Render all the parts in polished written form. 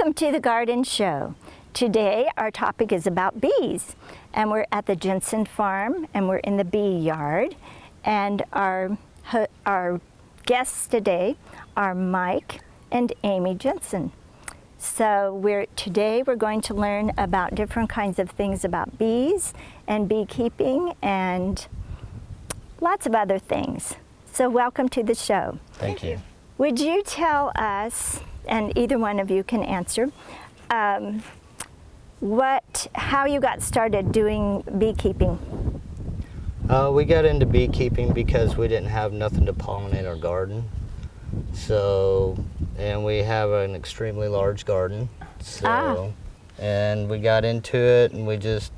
Welcome to the Garden Show. Today our topic is about bees, and we're at the Jensen Farm and we're in the bee yard, and our guests today are Mike and Amy Jensen. So today we're going to learn about different kinds of things about bees and beekeeping and lots of other things. So welcome to the show. Thank you. Would you tell us, and either one of you can answer, how you got started doing beekeeping? We got into beekeeping because we didn't have nothing to pollinate our garden. And we have an extremely large garden. And we got into it and we just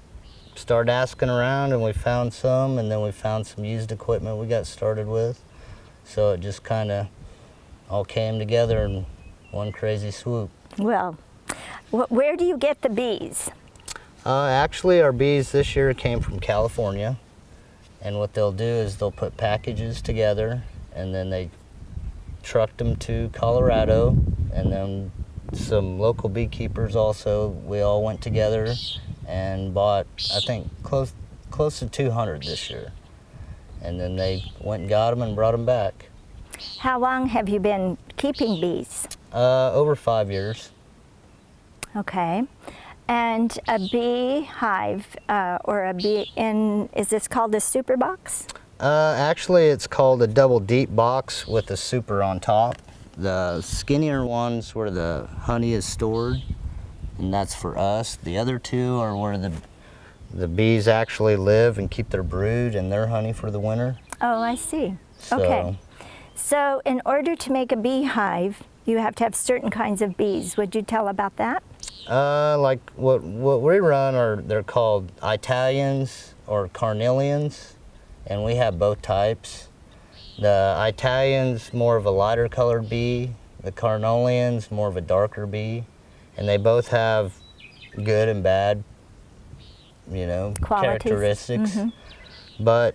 started asking around, and we found some, and then we found some used equipment we got started with. So it just kind of all came together in one crazy swoop. Well, where do you get the bees? Actually, our bees this year came from California, and what they'll do is they'll put packages together, and then they trucked them to Colorado, and then some local beekeepers also. We all went together and bought, I think, close to 200 this year, and then they went and got them and brought them back. How long have you been keeping bees? Over 5 years. Okay. And a bee hive, or a bee is this called a super box? Actually, it's called a double deep box with a super on top. The skinnier ones where the honey is stored, and that's for us. The other two are where the bees actually live and keep their brood and their honey for the winter. Oh, I see. Okay. So in order to make a beehive, you have to have certain kinds of bees. Would you tell about that? Like what we run they're called Italians or Carnelians, and we have both types. The Italians more of a lighter colored bee, the Carnelians more of a darker bee, and they both have good and bad, qualities, characteristics. Mm-hmm. But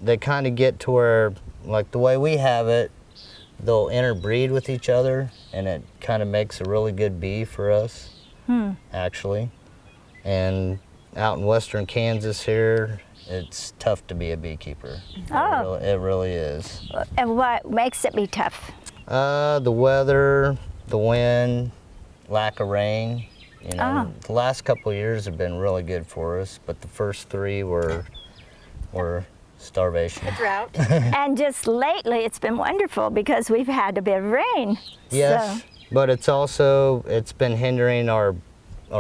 they kind of get to where, like the way we have it, they'll interbreed with each other, and it kind of makes a really good bee for us, actually. And out in western Kansas here, it's tough to be a beekeeper. Oh. It really is. And what makes it be tough? The weather, the wind, lack of rain. The last couple of years have been really good for us, but the first 3 were starvation. A drought. And just lately it's been wonderful because we've had a bit of rain. Yes, but it's been hindering our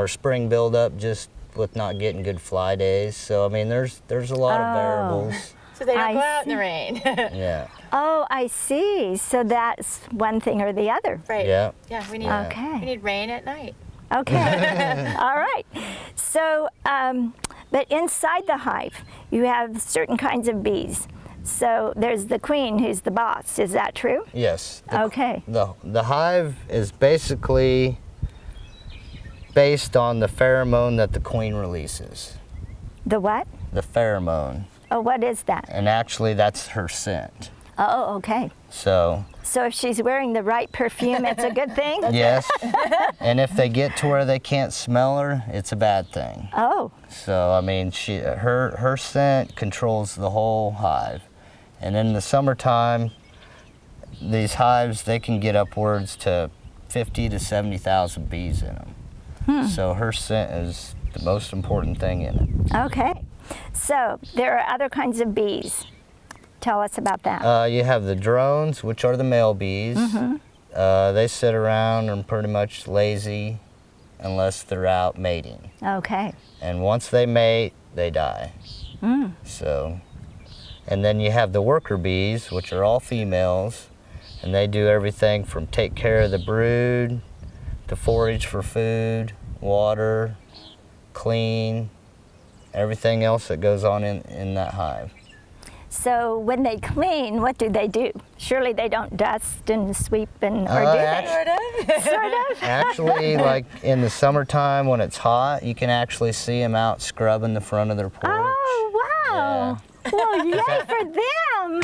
spring buildup just with not getting good fly days. So I mean, there's a lot of variables. So they don't go out in the rain. Yeah. Oh, I see. So that's one thing or the other. Right. Yeah. Yeah, we Okay. need rain at night. Okay. All right. So, but inside the hive, you have certain kinds of bees. So there's the queen who's the boss. Is that true? Yes. Okay. The hive is basically based on the pheromone that the queen releases. The what? The pheromone. Oh, what is that? And actually, that's her scent. Oh, okay. So if she's wearing the right perfume, it's a good thing? yes. And if they get to where they can't smell her, it's a bad thing. Oh. So I mean, her scent controls the whole hive. And in the summertime, these hives, they can get upwards to 50 to 70,000 bees in them. So her scent is the most important thing in it. Okay. So there are other kinds of bees. Tell us about that. You have the drones, which are the male bees. They sit around and pretty much lazy unless they're out mating. Okay. And once they mate, they die. So, and then you have the worker bees, which are all females, and they do everything from take care of the brood, to forage for food, water, clean, everything else that goes on in that hive. So when they clean, what do they do? Surely they don't dust and sweep or do they? Sort of. Actually, like in the summertime when it's hot, you can actually see them out scrubbing the front of their porch. Oh, wow. Yeah. Well, yay for them.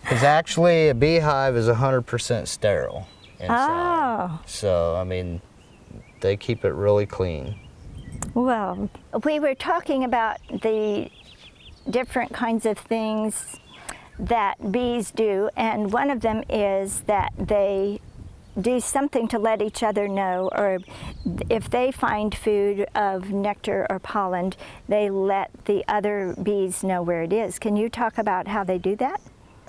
Because actually a beehive is 100% sterile. inside. Oh. So, I mean, they keep it really clean. Well, we were talking about the different kinds of things that bees do, and one of them is that they do something to let each other know, or if they find food of nectar or pollen, they let the other bees know where it is. Can you talk about how they do that?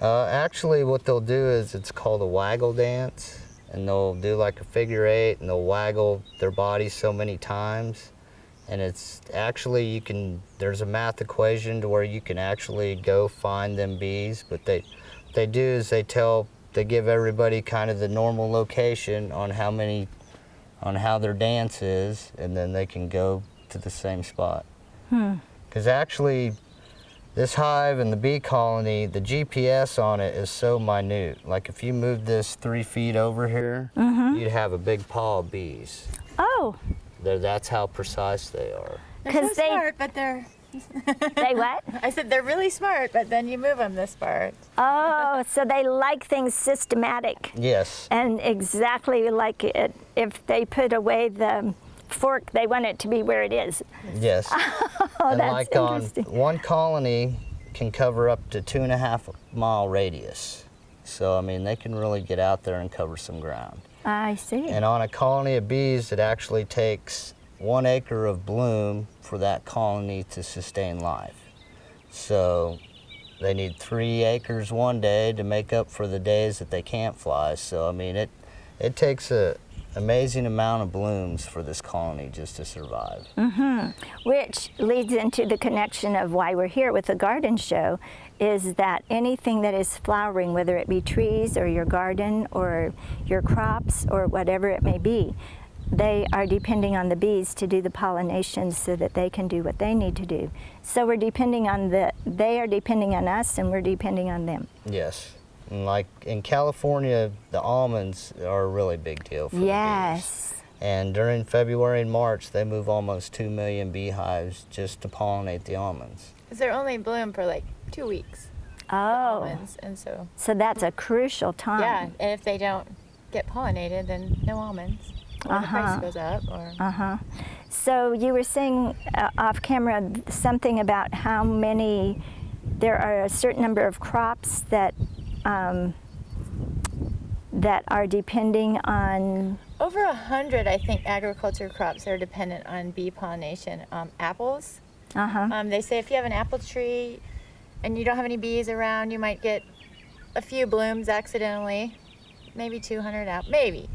Actually, what they'll do is it's called a waggle dance, and they'll do like a figure 8, and they'll waggle their bodies so many times. And it's actually, there's a math equation to where you can actually go find them bees, but they do is they give everybody kind of the normal location on how their dance is, and then they can go to the same spot. Because actually, this hive and the bee colony, the GPS on it is so minute. Like if you move this 3 feet over here, you'd have a big pile of bees. Oh. That's how precise they are. They're so smart, but they're... They what? I said they're really smart, but then you move them this far. Oh, so they like things systematic. Yes. And exactly like it. If they put away the fork, they want it to be where it is. Yes. Oh, and that's like interesting. one colony can cover up to 2.5 mile radius. So, I mean, they can really get out there and cover some ground. I see. And on a colony of bees, it actually takes 1 acre of bloom for that colony to sustain life. So they need 3 acres one day to make up for the days that they can't fly. So, I mean, it takes an amazing amount of blooms for this colony just to survive. Which leads into the connection of why we're here with the garden show, is that anything that is flowering, whether it be trees or your garden or your crops or whatever it may be, they are depending on the bees to do the pollination so that they can do what they need to do. So we're depending on they are depending on us, and we're depending on them. Yes. And like in California, the almonds are a really big deal for the bees. And during February and March, they move almost 2 million beehives just to pollinate the almonds. Because they're only bloom for like 2 weeks. Oh. Almonds, and so that's a crucial time. yeah, and if they don't get pollinated, then no almonds. Or the price goes up. Or So you were saying off camera something about how many, there are a certain number of crops that that are depending on... Over 100, I think, agriculture crops are dependent on bee pollination. Apples. They say if you have an apple tree and you don't have any bees around, you might get a few blooms accidentally, maybe 200 apples, maybe.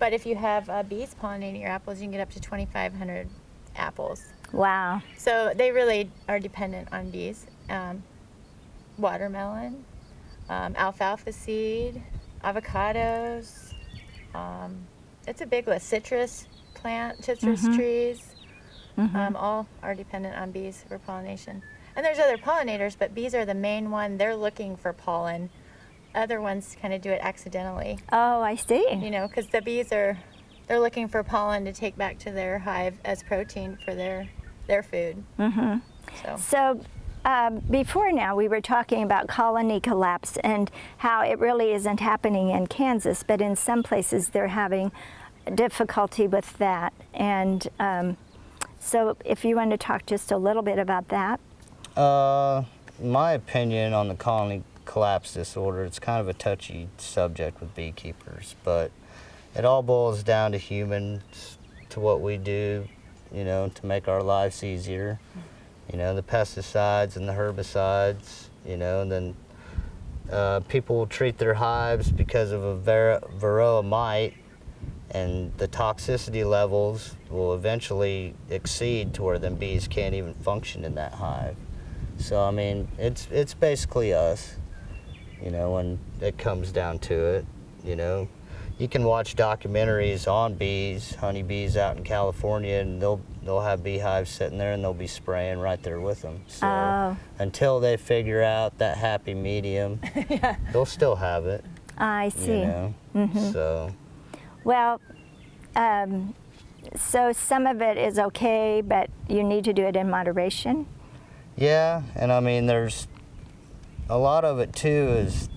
But if you have bees pollinating your apples, you can get up to 2,500 apples. Wow. So they really are dependent on bees. Watermelon, alfalfa seed, avocados. It's a big list. Citrus trees. All are dependent on bees for pollination. And there's other pollinators, but bees are the main one. They're looking for pollen. Other ones kind of do it accidentally. Oh, I see. You know, because the bees they're looking for pollen to take back to their hive as protein for their food. So before now, we were talking about colony collapse and how it really isn't happening in Kansas, but in some places they're having difficulty with that. And so if you want to talk just a little bit about that. My opinion on the colony collapse disorder, it's kind of a touchy subject with beekeepers, but it all boils down to humans, to what we do, you know, to make our lives easier. You know, the pesticides and the herbicides, you know, and then people will treat their hives because of a varroa mite, and the toxicity levels will eventually exceed to where them bees can't even function in that hive. So, I mean, it's basically us. You know, when it comes down to it, you know. You can watch documentaries on bees, honeybees out in California, and they'll have beehives sitting there and they'll be spraying right there with them. So until they figure out that happy medium, they'll still have it. I see. You know? So. Well, so some of it is okay, but you need to do it in moderation? Yeah, and I mean, there's a lot of it too is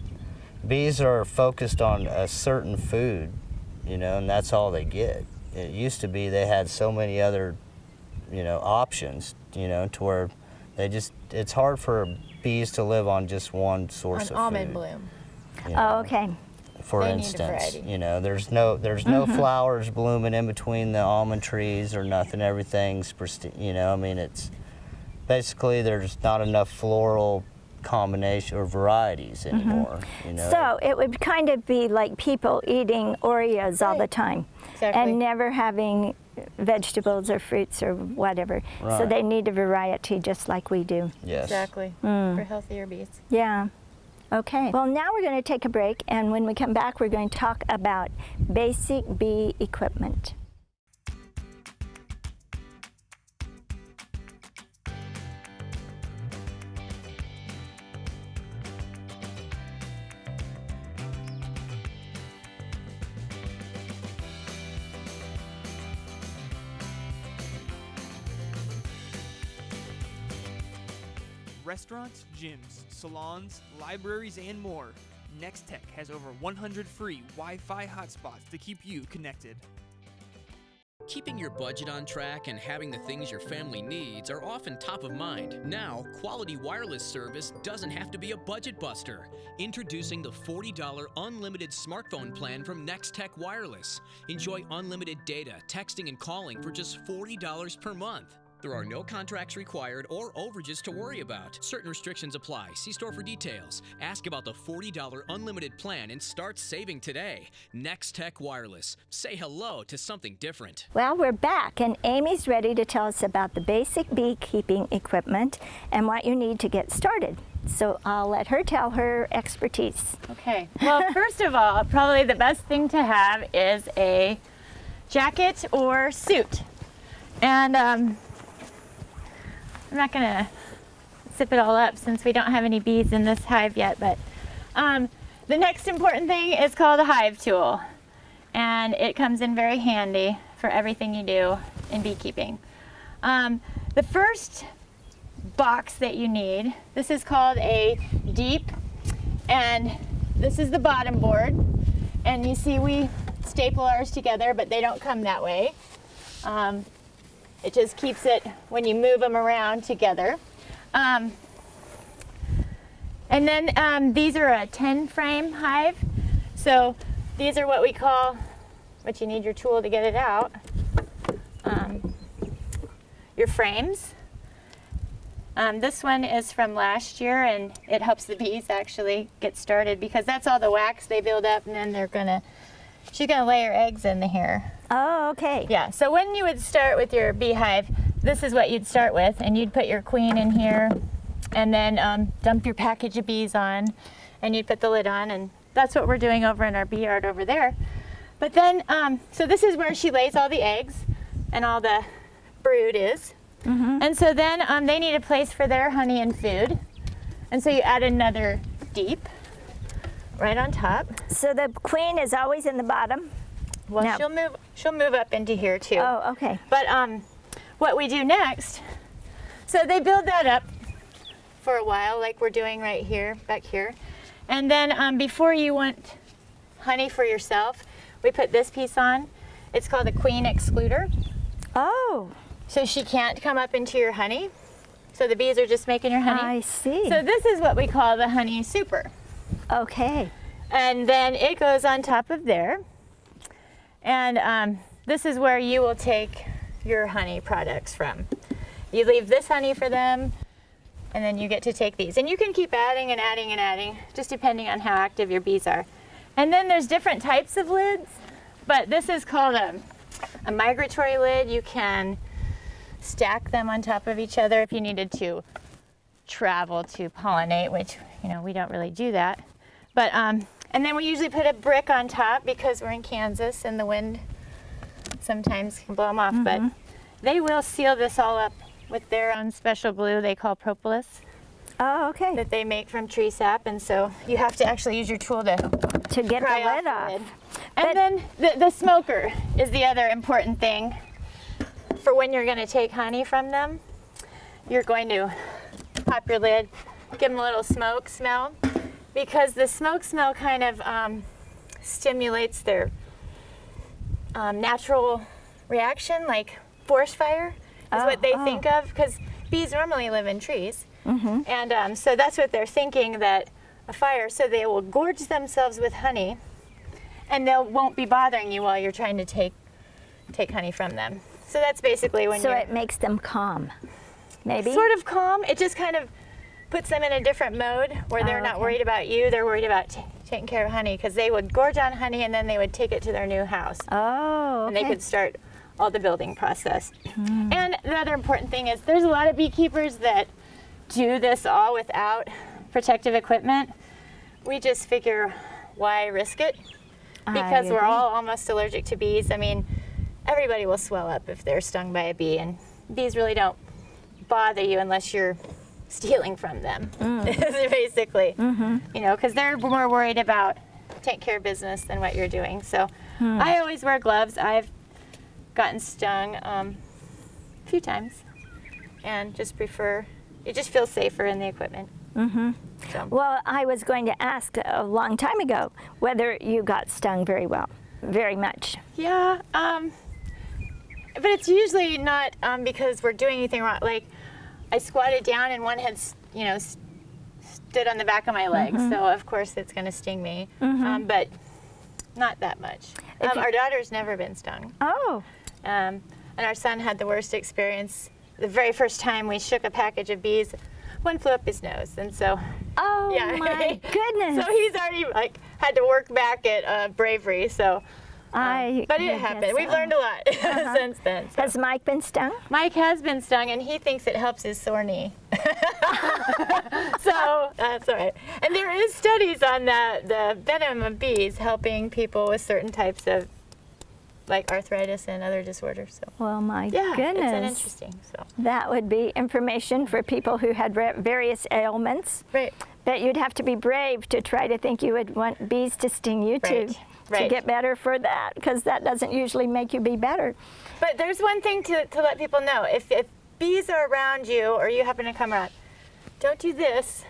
bees are focused on a certain food, you know, and that's all they get. It used to be they had so many other, you know, options, you know, to where they just, it's hard for bees to live on just one source of almond food. bloom. You know, Oh, okay. for They need a instance, variety. you know, there's no flowers blooming in between the almond trees or nothing. Everything's, you know, I mean, it's basically there's not enough floral combination or varieties anymore. You know, So it would kind of be like people eating Oreos all the time Exactly. and never having vegetables or fruits or whatever. So Right. they need a variety just like we do. yes. Exactly. For healthier bees. Yeah. Okay. Well, now we're going to take a break, and when we come back, we're going to talk about basic bee equipment. Restaurants, gyms, salons, libraries, and more. Nex-Tech has over 100 free Wi-Fi hotspots to keep you connected. Keeping your budget on track and having the things your family needs are often top of mind. Now, quality wireless service doesn't have to be a budget buster. Introducing the $40 unlimited smartphone plan from Nex-Tech Wireless. Enjoy unlimited data, texting, and calling for just $40 per month. There are no contracts required or overages to worry about. Certain restrictions apply. See store for details. Ask about the $40 unlimited plan and start saving today. Nex-Tech Wireless. Say hello to something different. Well, we're back, and Amy's ready to tell us about the basic beekeeping equipment and what you need to get started. So I'll let her tell her expertise. Okay. Well, first of all, probably the best thing to have is a jacket or suit. And I'm not going to zip it all up since we don't have any bees in this hive yet, but the next important thing is called a hive tool. And it comes in very handy for everything you do in beekeeping. The first box that you need, this is called a deep, and this is the bottom board. And you see we staple ours together, but they don't come that way. It just keeps it, when you move them around, together. And then these are a 10 frame hive. So these are what we call, but you need your tool to get it out, your frames. This one is from last year, and it helps the bees actually get started because that's all the wax they build up, and then she's gonna lay her eggs in the here. Oh, okay. Yeah, so when you would start with your beehive, this is what you'd start with, and you'd put your queen in here, and then dump your package of bees on, and you'd put the lid on, and that's what we're doing over in our bee yard over there. But then, so this is where she lays all the eggs, and all the brood is. And so then they need a place for their honey and food, and so you add another deep right on top. So the queen is always in the bottom? Well, No. she'll move up into here too. Oh, okay. But what we do next, so they build that up for a while, like we're doing right here, back here. And then before you want honey for yourself, we put this piece on. It's called a queen excluder. Oh, So she can't come up into your honey. So the bees are just making your honey. I see. So this is what we call the honey super. Okay. And then it goes on top of there. And this is where you will take your honey products from. You leave this honey for them, and then you get to take these. And you can keep adding and adding and adding, just depending on how active your bees are. And then there's different types of lids, but this is called a migratory lid. You can stack them on top of each other if you needed to travel to pollinate, which, you know, we don't really do that. But and then we usually put a brick on top because we're in Kansas and the wind sometimes can blow them off. But they will seal this all up with their own special glue they call propolis Oh, okay. that they make from tree sap. And so you have to actually use your tool to To get the pry lid off. the lid. And then the smoker is the other important thing for when you're going to take honey from them. You're going to pop your lid, give them a little smoke smell, because the smoke smell kind of stimulates their natural reaction, like forest fire is what they think of, because bees normally live in trees. And so that's what they're thinking, that a fire, so they will gorge themselves with honey, and they won't be bothering you while you're trying to take honey from them. So that's basically when So it makes them calm, maybe? sort of calm. It just kind of puts them in a different mode where they're not worried about you. They're worried about taking care of honey, because they would gorge on honey and then they would take it to their new house. Oh, okay. And they could start all the building process. And the other important thing is there's a lot of beekeepers that do this all without protective equipment. We just figure, why risk it? Because we're all almost allergic to bees. I mean, everybody will swell up if they're stung by a bee, and bees really don't bother you unless you're stealing from them, basically. You know, because they're more worried about taking care of business than what you're doing. So I always wear gloves. I've gotten stung a few times, and just prefer, it just feels safer in the equipment. So. Well, I was going to ask a long time ago whether you got stung very much. Yeah, but it's usually not because we're doing anything wrong. Like, I squatted down and one had, you know, stood on the back of my leg, so of course it's going to sting me, but not that much. Our daughter's never been stung. Oh. And our son had the worst experience. The very first time we shook a package of bees, one flew up his nose, and so. Oh yeah. my goodness. So he's already had to work back at bravery. So. But it happened. We've learned a lot since then. So. Has Mike been stung? Mike has been stung, and he thinks it helps his sore knee. So that's all right. And there is studies on the venom of bees helping people with certain types of, like, arthritis and other disorders. So. Well, my Yeah, goodness. it's an interesting. So. That would be information for people who had various ailments. Right. But you'd have to be brave to try to think you would want bees to sting you to get better for that, because that doesn't usually make you be better. But there's one thing to let people know. If bees are around you or you happen to come around, don't do this,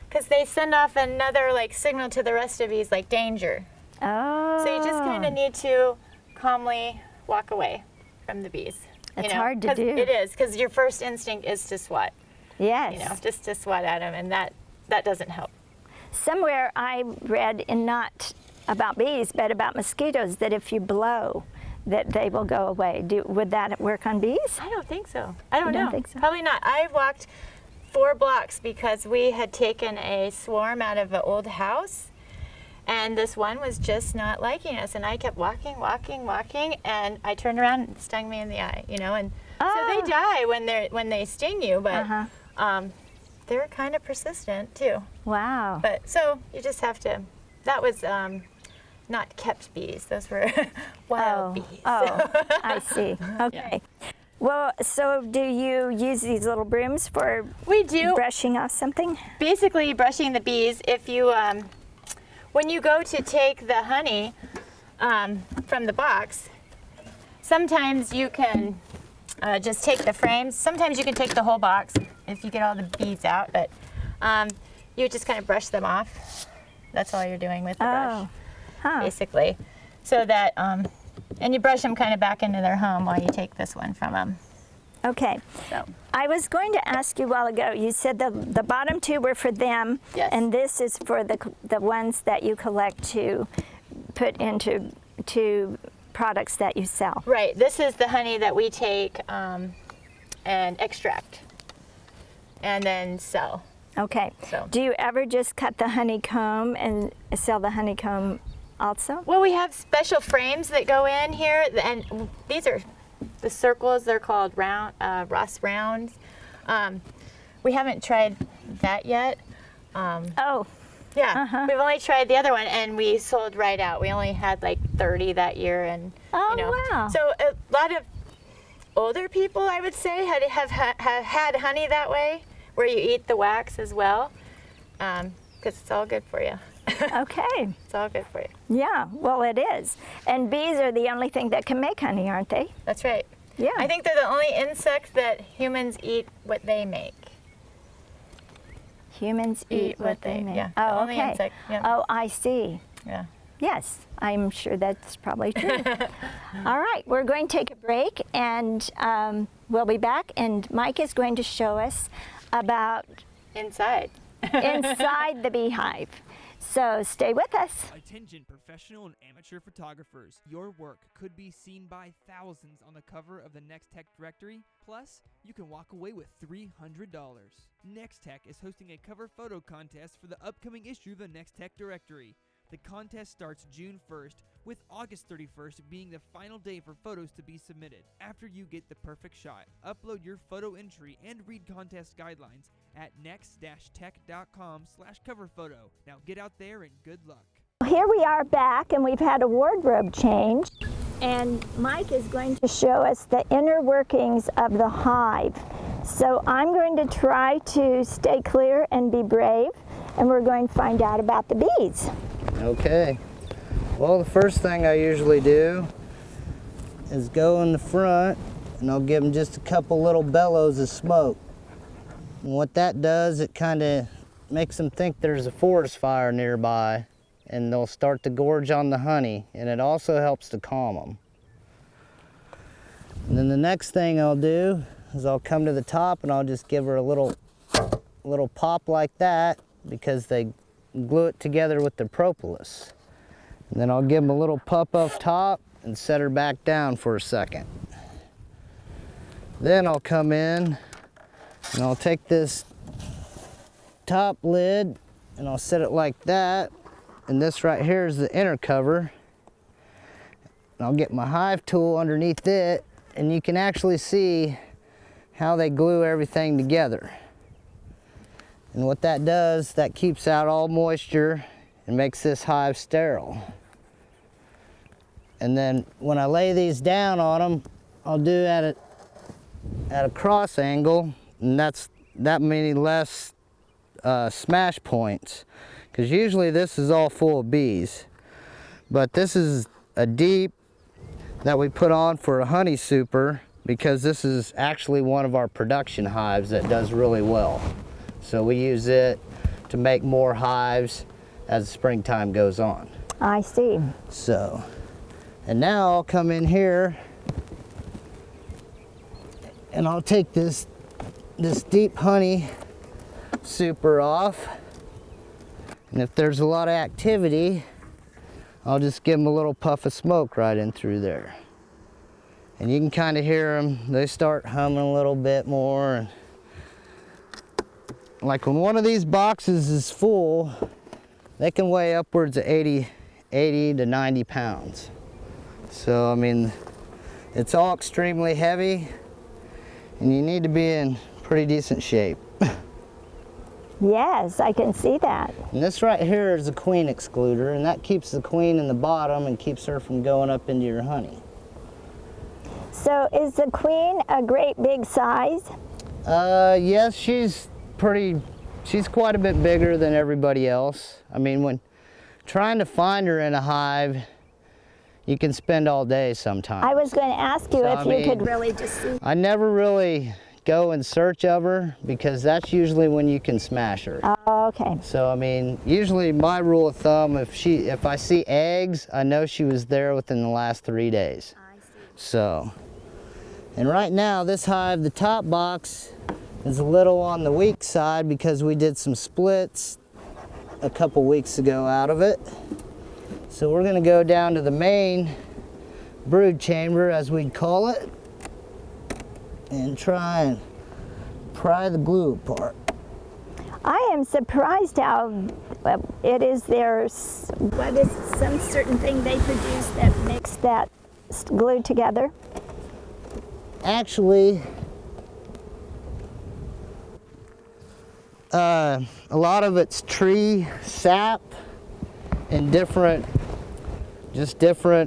because they send off another signal to the rest of bees, like danger. Oh. So you just kind of need to calmly walk away from the bees. It's hard to do. It is, because your first instinct is to swat. Yes. You know, just to swat at them, and that doesn't help. Somewhere I read, in not about bees, but about mosquitoes, that if you blow, that they will go away. Would that work on bees? I don't think so. I don't know. Don't think so? Probably not. I walked 4 blocks because we had taken a swarm out of an old house, and this one was just not liking us, and I kept walking, and I turned around and it stung me in the eye, you know, and so they die when they sting you, but they're kind of persistent too. Wow. But so you just have to, that was not kept bees, those were wild bees. Oh, I see. Okay. Yeah. Well, so do you use these little brooms for brushing off something? Basically brushing the bees. If you, when you go to take the honey from the box, sometimes you can just take the frames. Sometimes you can take the whole box if you get all the bees out, but you just kind of brush them off. That's all you're doing with the brush, basically. So that, and you brush them kind of back into their home while you take this one from them. Okay. So I was going to ask you a while ago, you said the bottom 2 were for them, and this is for the ones that you collect to put into products that you sell. Right. This is the honey that we take and extract and then sell. Okay. So. Do you ever just cut the honeycomb and sell the honeycomb also? Well, we have special frames that go in here, and these are the circles. They're called Ross rounds. We haven't tried that yet. Yeah, we've only tried the other one, and we sold right out. We only had like 30 that year, and wow. So a lot of older people, I would say, have had honey that way, where you eat the wax as well, because it's all good for you. Okay. It's all good for you. Yeah, well, it is. And bees are the only thing that can make honey, aren't they? That's right. Yeah. I think they're the only insect that humans eat what they make. Humans eat what they make. Yeah. Oh, the only okay. insect. Yeah. Oh, I see. Yeah. Yes, I'm sure that's probably true. All right, we're going to take a break, and we'll be back, and Mike is going to show us about Inside. inside the beehive. So stay with us. Attention professional and amateur photographers. Your work could be seen by thousands on the cover of the Nex-Tech directory. Plus, you can walk away with $300. Nex-Tech is hosting a cover photo contest for the upcoming issue of the Nex-Tech directory. The contest starts June 1st, with August 31st being the final day for photos to be submitted. After you get the perfect shot, upload your photo entry and read contest guidelines at nex-tech.com/coverphoto. Now get out there and good luck. Here we are back, and we've had a wardrobe change, and Mike is going to show us the inner workings of the hive. So I'm going to try to stay clear and be brave, and we're going to find out about the bees. Okay. Well, the first thing I usually do is go in the front, and I'll give them just a couple little bellows of smoke. And what that does, it kind of makes them think there's a forest fire nearby, and they'll start to gorge on the honey, and it also helps to calm them. And then the next thing I'll do is I'll come to the top, and I'll just give her a little pop like that, because they glue it together with the propolis. And then I'll give them a little puff up top and set her back down for a second. Then I'll come in and I'll take this top lid and I'll set it like that. And this right here is the inner cover. And I'll get my hive tool underneath it, and you can actually see how they glue everything together. And what that does, that keeps out all moisture and makes this hive sterile. And then when I lay these down on them, I'll do at a cross angle, and that's that many less smash points. Because usually this is all full of bees. But this is a deep that we put on for a honey super, because this is actually one of our production hives that does really well. So we use it to make more hives as the springtime goes on. I see. So, and now I'll come in here and I'll take this deep honey super off. And if there's a lot of activity, I'll just give them a little puff of smoke right in through there. And you can kind of hear them, they start humming a little bit more. And like when one of these boxes is full, they can weigh upwards of 80 to 90 pounds. So, I mean, it's all extremely heavy, and you need to be in pretty decent shape. Yes, I can see that. And this right here is a queen excluder, and that keeps the queen in the bottom and keeps her from going up into your honey. So is the queen a great big size? Yes, she's quite a bit bigger than everybody else. I mean, when trying to find her in a hive, you can spend all day sometimes. I was going to ask you if you could really just see. I never really go in search of her, because that's usually when you can smash her. Oh, okay. So, I mean, usually my rule of thumb, if I see eggs, I know she was there within the last 3 days. I see. So, and right now this hive, the top box, is a little on the weak side because we did some splits a couple weeks ago out of it. So we're going to go down to the main brood chamber, as we'd call it, and try and pry the glue apart. I am surprised how it is there. What is some certain thing they produce that makes that glue together? Actually, a lot of it's tree sap and different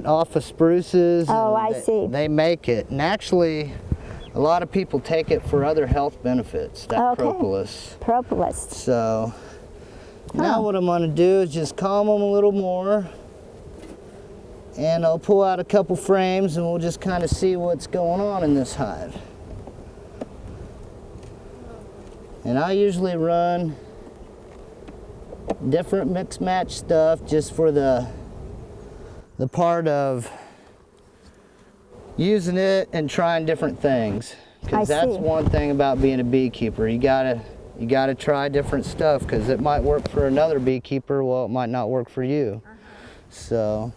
off of spruces. Oh, I see. They make it, and actually, a lot of people take it for other health benefits, that propolis. Propolis. So, now what I'm going to do is just calm them a little more, and I'll pull out a couple frames and we'll just kind of see what's going on in this hive. And I usually run different mix match stuff just for the the part of using it and trying different things. Because that's one thing about being a beekeeper. You gotta try different stuff, because it might work for another beekeeper, well, it might not work for you. So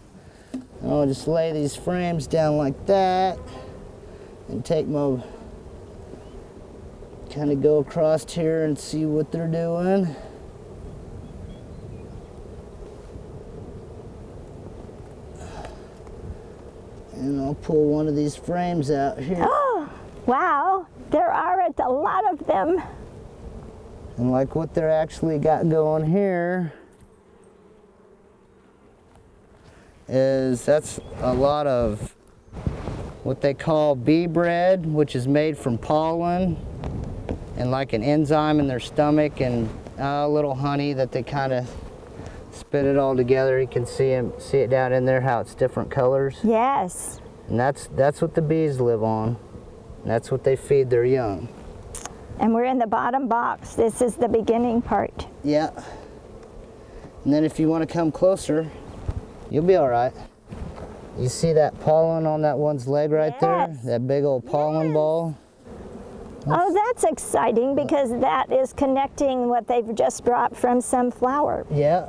I'll just lay these frames down like that and take my, kind of go across here and see what they're doing. And I'll pull one of these frames out here. Oh, wow, there are a lot of them. And like what they're actually got going here is that's a lot of what they call bee bread, which is made from pollen and like an enzyme in their stomach, and a little honey that they kind of spit it all together. You can see it down in there, how it's different colors. Yes. And that's what the bees live on. That's what they feed their young. And we're in the bottom box. This is the beginning part. Yeah. And then if you want to come closer, you'll be all right. You see that pollen on that one's leg right there? That big old pollen ball? Oh, that's exciting, because that is connecting what they've just brought from some flower. Yeah.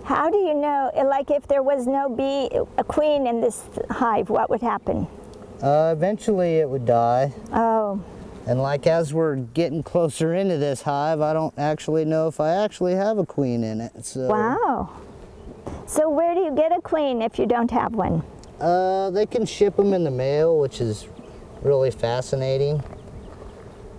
How do you know, like if there was no a queen in this hive, what would happen? Eventually it would die. Oh. And like as we're getting closer into this hive, I don't actually know if I actually have a queen in it. So. Wow. So where do you get a queen if you don't have one? They can ship them in the mail, which is really fascinating.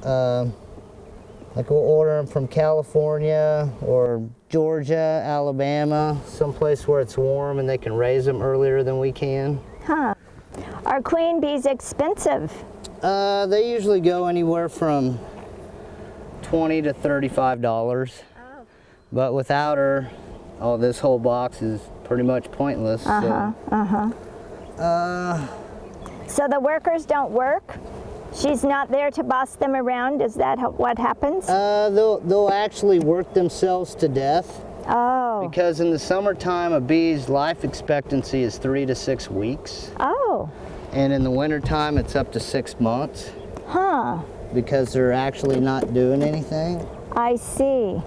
Like we'll order them from California or Georgia, Alabama, someplace where it's warm and they can raise them earlier than we can. Huh. Are queen bees expensive? They usually go anywhere from $20 to $35. Oh. But without her, this whole box is pretty much pointless. So the workers don't work? She's not there to boss them around? Is that what happens? They'll actually work themselves to death. Oh. Because in the summertime, a bee's life expectancy is 3 to 6 weeks. Oh. And in the wintertime, it's up to 6 months. Huh. Because they're actually not doing anything. I see.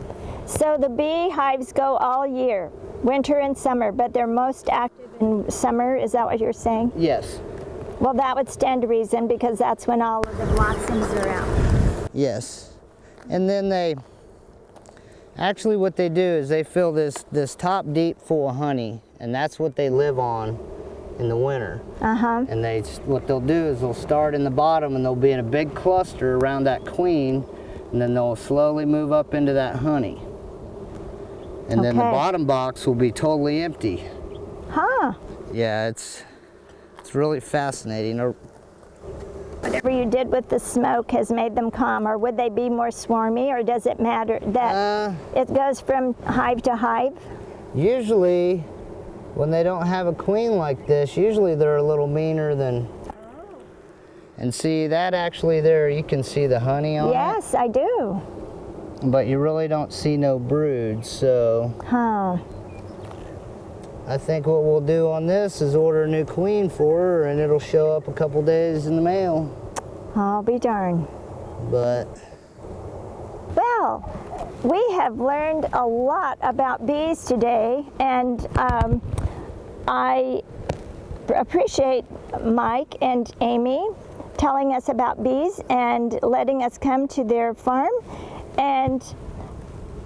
So the bee hives go all year, winter and summer, but they're most active in summer, is that what you're saying? Yes. Well, that would stand to reason, because that's when all of the blossoms are out. Yes. And then actually what they do is they fill this top deep full of honey, and that's what they live on in the winter. And what they'll do is they'll start in the bottom, and they'll be in a big cluster around that queen, and then they'll slowly move up into that honey. And then the bottom box will be totally empty. Huh. Yeah, it's really fascinating. Whatever you did with the smoke has made them calm, or would they be more swarmy, or does it matter that it goes from hive to hive? Usually, when they don't have a queen like this, usually they're a little meaner than... And see, that actually there, you can see the honey on it. Yes, I do. But you really don't see no brood, so... Huh. I think what we'll do on this is order a new queen for her, and it'll show up a couple days in the mail. I'll be darned. But... Well, we have learned a lot about bees today, and I appreciate Mike and Amy telling us about bees and letting us come to their farm. And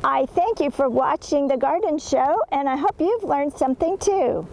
I thank you for watching the garden show, and I hope you've learned something too.